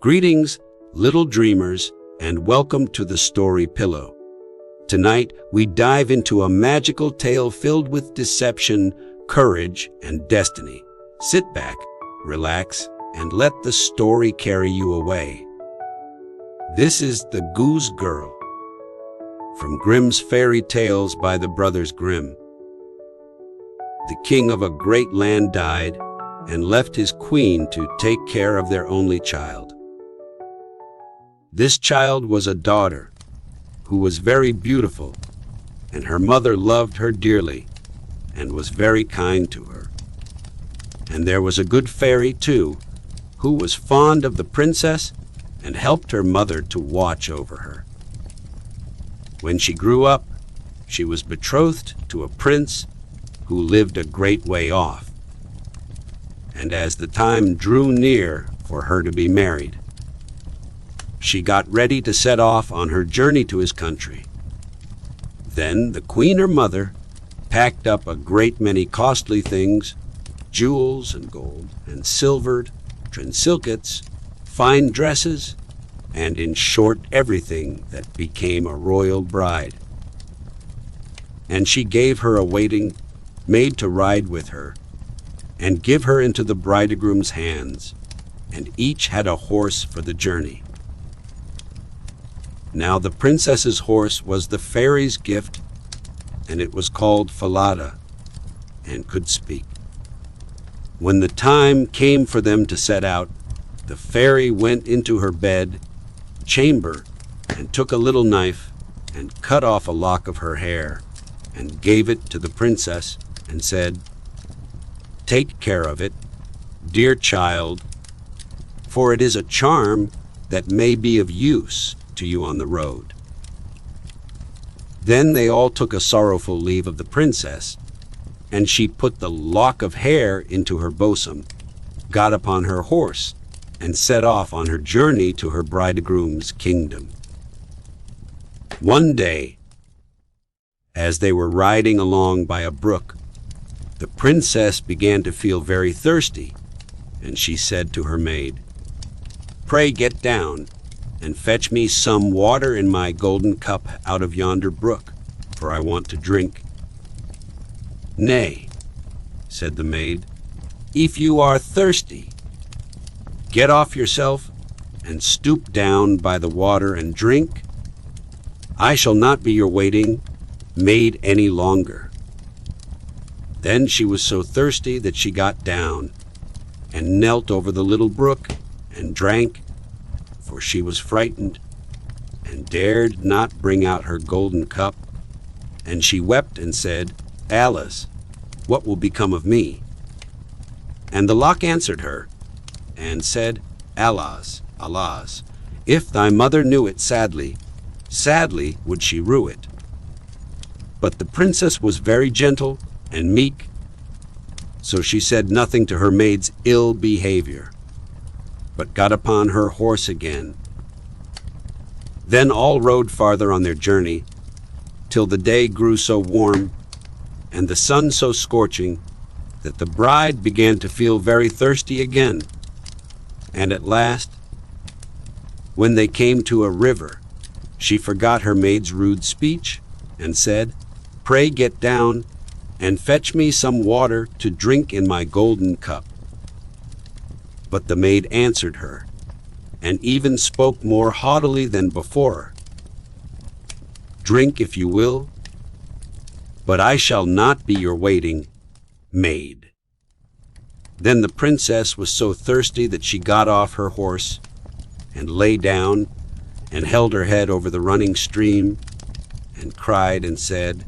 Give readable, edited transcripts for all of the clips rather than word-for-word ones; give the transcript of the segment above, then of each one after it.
Greetings, little dreamers, and welcome to the Story Pillow. Tonight, we dive into a magical tale filled with deception, courage, and destiny. Sit back, relax, and let the story carry you away. This is the Goose Girl, from Grimm's fairy tales by the brothers Grimm. The king of a great land died and left his queen to take care of their only child. This child was a daughter who was very beautiful, and her mother loved her dearly and was very kind to her. And there was a good fairy, too, who was fond of the princess and helped her mother to watch over her. When she grew up, she was betrothed to a prince who lived a great way off. And as the time drew near for her to be married, she got ready to set off on her journey to his country. Then the queen, her mother, packed up a great many costly things, jewels and gold and silvered, trinsilicates, fine dresses, and in short everything that became a royal bride. And she gave her a waiting maid to ride with her and give her into the bridegroom's hands, and each had a horse for the journey. Now the princess's horse was the fairy's gift, and it was called Falada, and could speak. When the time came for them to set out, the fairy went into her bed chamber and took a little knife and cut off a lock of her hair and gave it to the princess and said, "Take care of it, dear child, for it is a charm that may be of use to you on the road." Then they all took a sorrowful leave of the princess, and she put the lock of hair into her bosom, got upon her horse, and set off on her journey to her bridegroom's kingdom. One day, as they were riding along by a brook, the princess began to feel very thirsty, and she said to her maid, "Pray get down and fetch me some water in my golden cup out of yonder brook, for I want to drink." "Nay," said the maid, "if you are thirsty, get off yourself and stoop down by the water and drink. I shall not be your waiting maid any longer." Then she was so thirsty that she got down and knelt over the little brook and drank, for she was frightened and dared not bring out her golden cup. And she wept and said, "Alas, what will become of me?" And the lock answered her and said, "Alas, alas, if thy mother knew it, sadly, sadly would she rue it." But the princess was very gentle and meek, so she said nothing to her maid's ill behavior, but got upon her horse again. Then all rode farther on their journey, till the day grew so warm and the sun so scorching that the bride began to feel very thirsty again. And at last, when they came to a river, she forgot her maid's rude speech and said, "Pray get down and fetch me some water to drink in my golden cup." But the maid answered her, and even spoke more haughtily than before, "Drink if you will, but I shall not be your waiting maid." Then the princess was so thirsty that she got off her horse and lay down and held her head over the running stream and cried and said,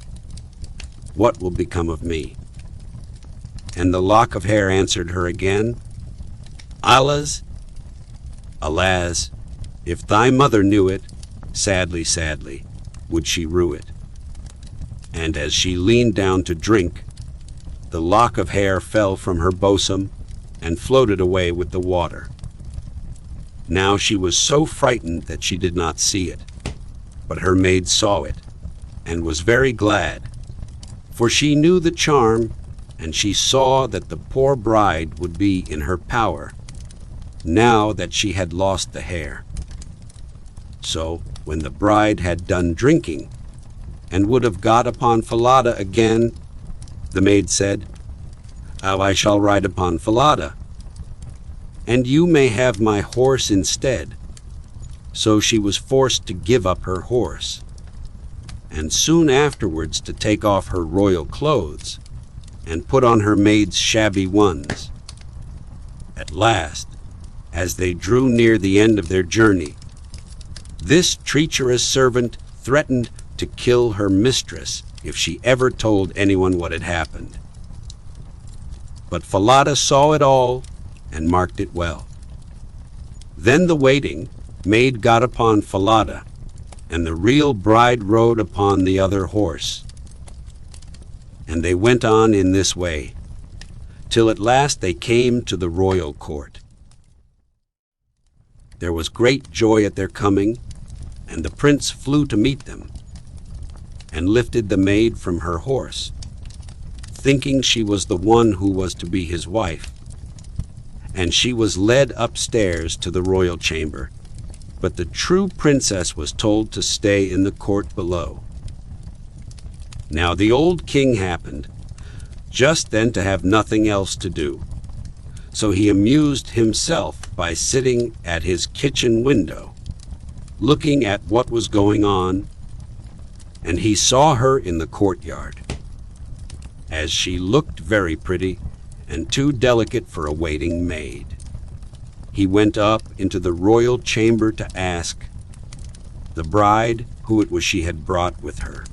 "What will become of me?" And the lock of hair answered her again, "Alas, alas, if thy mother knew it, sadly, sadly, would she rue it." And as she leaned down to drink, the lock of hair fell from her bosom and floated away with the water. Now she was so frightened that she did not see it, but her maid saw it and was very glad, for she knew the charm, and she saw that the poor bride would be in her power. now that she had lost the hair. So, when the bride had done drinking, and would have got upon Falada again, the maid said, "How I shall ride upon Falada, and you may have my horse instead." So she was forced to give up her horse, and soon afterwards to take off her royal clothes, and put on her maid's shabby ones. At last, as they drew near the end of their journey, this treacherous servant threatened to kill her mistress if she ever told anyone what had happened. But Falada saw it all and marked it well. Then the waiting maid got upon Falada, and the real bride rode upon the other horse. And they went on in this way, till at last they came to the royal court. There was great joy at their coming, and the prince flew to meet them, and lifted the maid from her horse, thinking she was the one who was to be his wife. And she was led upstairs to the royal chamber, but the true princess was told to stay in the court below. Now the old king happened just then to have nothing else to do, so he amused himself by sitting at his kitchen window, looking at what was going on, and he saw her in the courtyard. As she looked very pretty and too delicate for a waiting maid, he went up into the royal chamber to ask the bride who it was she had brought with her,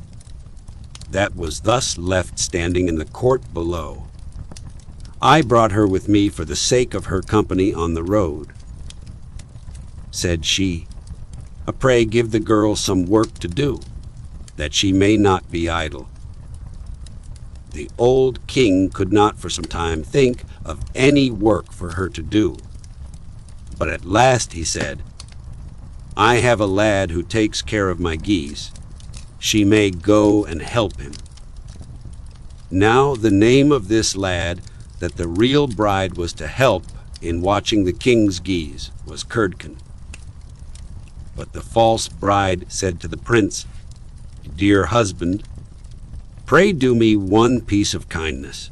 that was thus left standing in the court below. "I brought her with me for the sake of her company on the road," said she. "Pray give the girl some work to do, that she may not be idle." The old king could not for some time think of any work for her to do. But at last he said, "I have a lad who takes care of my geese. She may go and help him." Now the name of this lad that the real bride was to help in watching the king's geese was Curdken. But the false bride said to the prince, "Dear husband, pray do me one piece of kindness."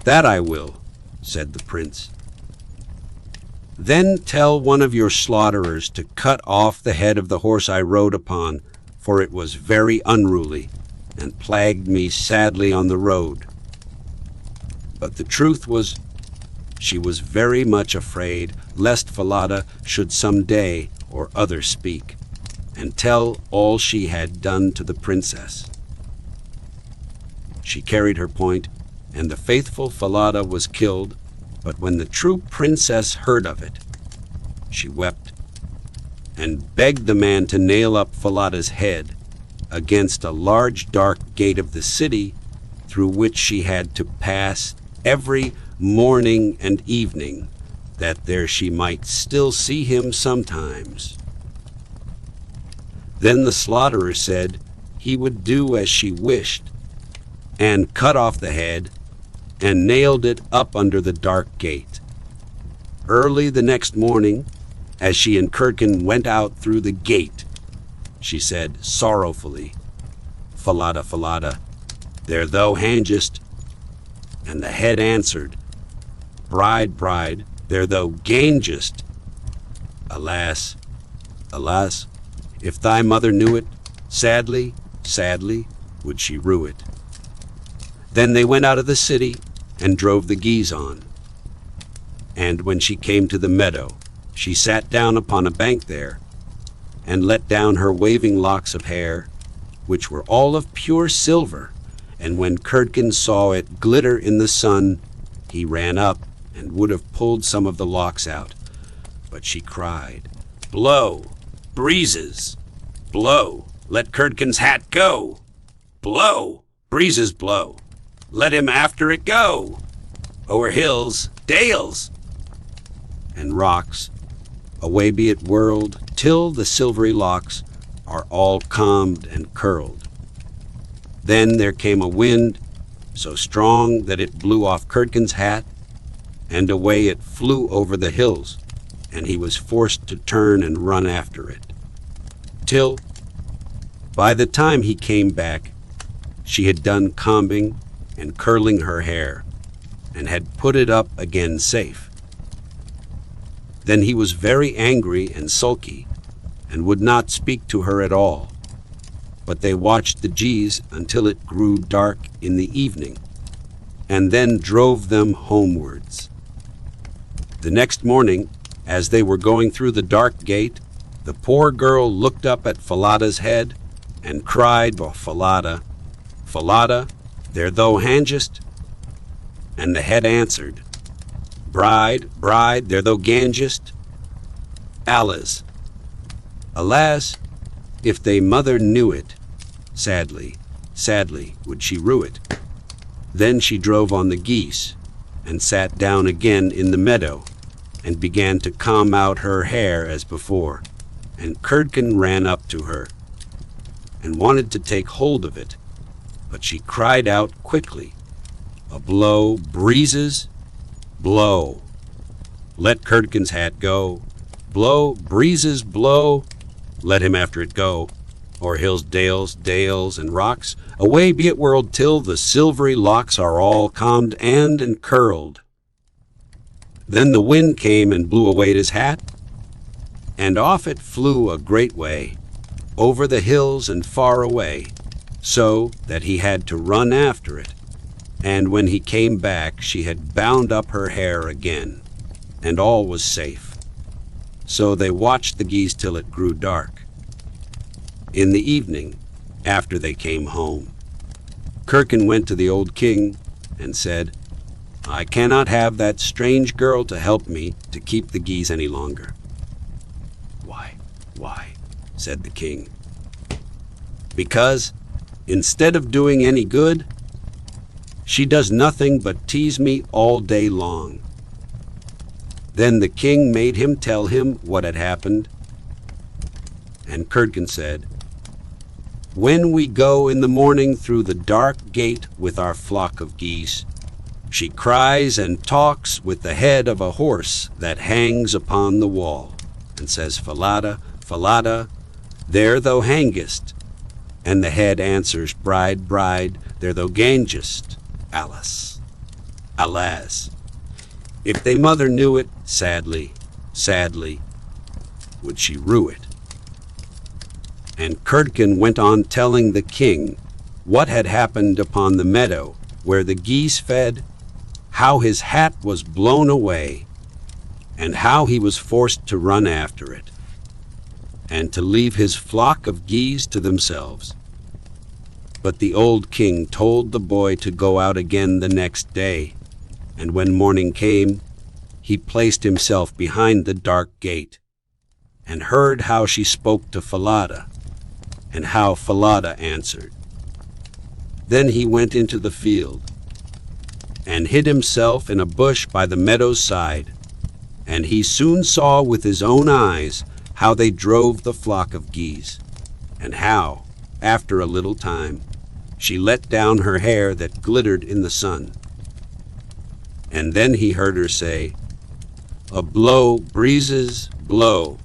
"That I will," said the prince. "Then tell one of your slaughterers to cut off the head of the horse I rode upon, for it was very unruly and plagued me sadly on the road." But the truth was, she was very much afraid lest Falada should some day or other speak, and tell all she had done to the princess. She carried her point, and the faithful Falada was killed. But when the true princess heard of it, she wept, and begged the man to nail up Falada's head against a large dark gate of the city, through which she had to pass every morning and evening, that there she might still see him sometimes. Then the slaughterer said he would do as she wished, and cut off the head and nailed it up under the dark gate. Early the next morning, as she and Curdken went out through the gate, she said sorrowfully, "Falada, Falada, there thou hangest." And the head answered, "Bride, bride, there thou gangest." Alas, alas, if thy mother knew it, sadly, sadly would she rue it. Then they went out of the city and drove the geese on. And when she came to the meadow, she sat down upon a bank there, and let down her waving locks of hair, which were all of pure silver. And when Curdken saw it glitter in the sun, he ran up and would have pulled some of the locks out. But she cried, "Blow, breezes, blow, let Curdken's hat go. Blow, breezes, blow, let him after it go. O'er hills, dales, and rocks, away be it whirled, till the silvery locks are all combed and curled." Then there came a wind so strong that it blew off Curdken's hat, and away it flew over the hills, and he was forced to turn and run after it. Till, by the time he came back, she had done combing and curling her hair, and had put it up again safe. Then he was very angry and sulky, and would not speak to her at all. But they watched the geese until it grew dark in the evening, and then drove them homewards. The next morning, as they were going through the dark gate, the poor girl looked up at Falada's head, and cried, "Oh, Falada, Falada, there thou hangest?" And the head answered, "Bride, bride, there thou gangest?" Alas, alas, if they mother knew it, sadly, sadly would she rue it. Then she drove on the geese, and sat down again in the meadow, and began to comb out her hair as before, and Curdken ran up to her, and wanted to take hold of it, but she cried out quickly, "A blow, breezes, blow! Let Curdken's hat go. Blow, breezes, blow! Let him after it go. O'er hills, dales, dales, and rocks, away be it whirled till the silvery locks are all combed and curled." Then the wind came and blew away his hat, and off it flew a great way, over the hills and far away, so that he had to run after it. And when he came back, she had bound up her hair again, and all was safe. So they watched the geese till it grew dark. In the evening, after they came home, Curdken went to the old king and said, "I cannot have that strange girl to help me to keep the geese any longer." Why, said the king. "Because, instead of doing any good, she does nothing but tease me all day long." Then the king made him tell him what had happened, and Curdken said, "When we go in the morning through the dark gate with our flock of geese, she cries and talks with the head of a horse that hangs upon the wall, and says, 'Falada, Falada, there thou hangest.' And the head answers, 'Bride, bride, there thou gangest.' Alas, alas, if they mother knew it, sadly, sadly, would she rue it." And Curdken went on telling the king what had happened upon the meadow where the geese fed, how his hat was blown away, and how he was forced to run after it, and to leave his flock of geese to themselves. But the old king told the boy to go out again the next day, and when morning came, he placed himself behind the dark gate, and heard how she spoke to Falada, and how Falada answered. Then he went into the field, and hid himself in a bush by the meadow's side, and he soon saw with his own eyes how they drove the flock of geese, and how, after a little time, she let down her hair that glittered in the sun. And then he heard her say, "A blow, breezes, blow!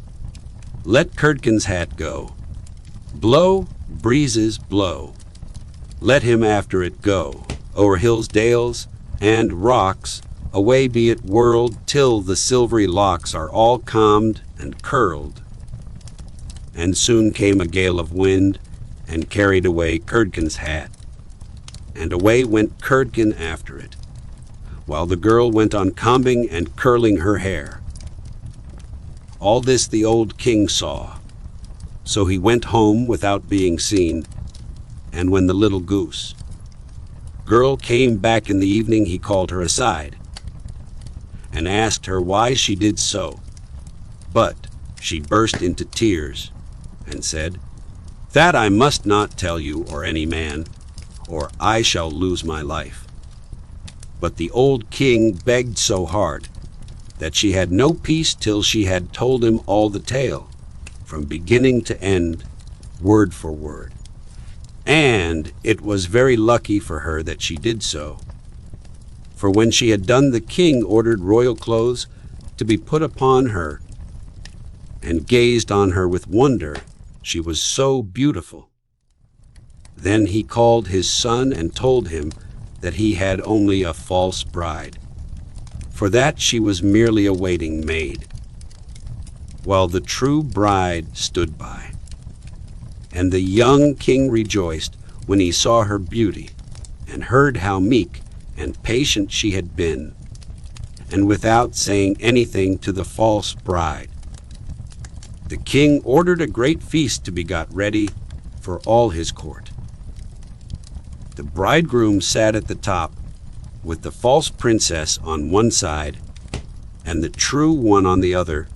Let Curdken's hat go. Blow, breezes, blow! Let him after it go. O'er hills, dales, and rocks, away be it whirled till the silvery locks are all combed and curled." And soon came a gale of wind, and carried away Curdken's hat, and away went Curdken after it, while the girl went on combing and curling her hair. All this the old king saw, so he went home without being seen, and when the little goose girl came back in the evening, he called her aside, and asked her why she did so. But she burst into tears, and said, "That I must not tell you or any man, or I shall lose my life." But the old king begged so hard that she had no peace till she had told him all the tale, from beginning to end, word for word. And it was very lucky for her that she did so, For when she had done, the king ordered royal clothes to be put upon her, and gazed on her with wonder. She was so beautiful. Then he called his son and told him that he had only a false bride, for that she was merely a waiting maid, while the true bride stood by. And the young king rejoiced when he saw her beauty, and heard how meek and patient she had been, and without saying anything to the false bride, the king ordered a great feast to be got ready for all his court. The bridegroom sat at the top, with the false princess on one side and the true one on the other,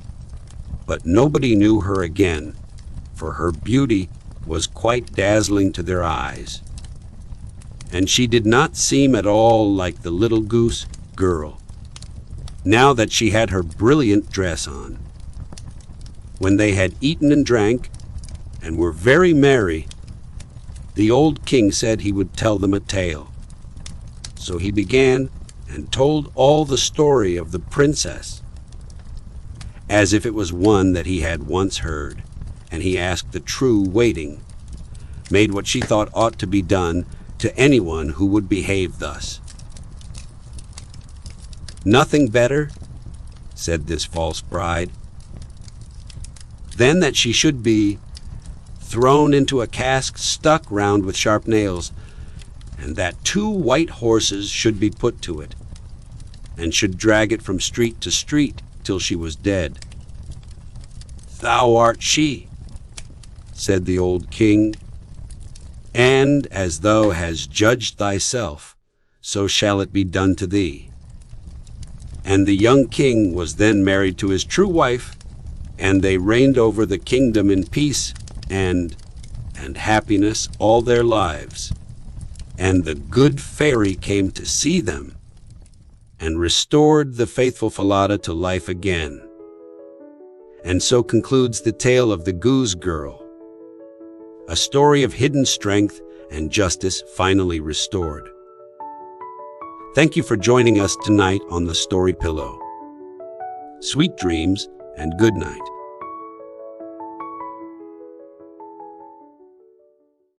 but nobody knew her again, for her beauty was quite dazzling to their eyes, and she did not seem at all like the little Goose Girl, now that she had her brilliant dress on. When they had eaten and drank, and were very merry, the old king said he would tell them a tale. So he began and told all the story of the princess, as if it was one that he had once heard, and he asked the true waiting maid what she thought ought to be done to anyone who would behave thus. "Nothing better," said this false bride, "than that she should be thrown into a cask stuck round with sharp nails, and that 2 white horses should be put to it, and should drag it from street to street till she was dead." "Thou art she," said the old king, "and as thou hast judged thyself, so shall it be done to thee." And the young king was then married to his true wife, and they reigned over the kingdom in peace and happiness all their lives. And the good fairy came to see them, and restored the faithful Falada to life again. And so concludes the tale of the Goose Girl, a story of hidden strength and justice finally restored. Thank you for joining us tonight on the Story Pillow. Sweet dreams and good night.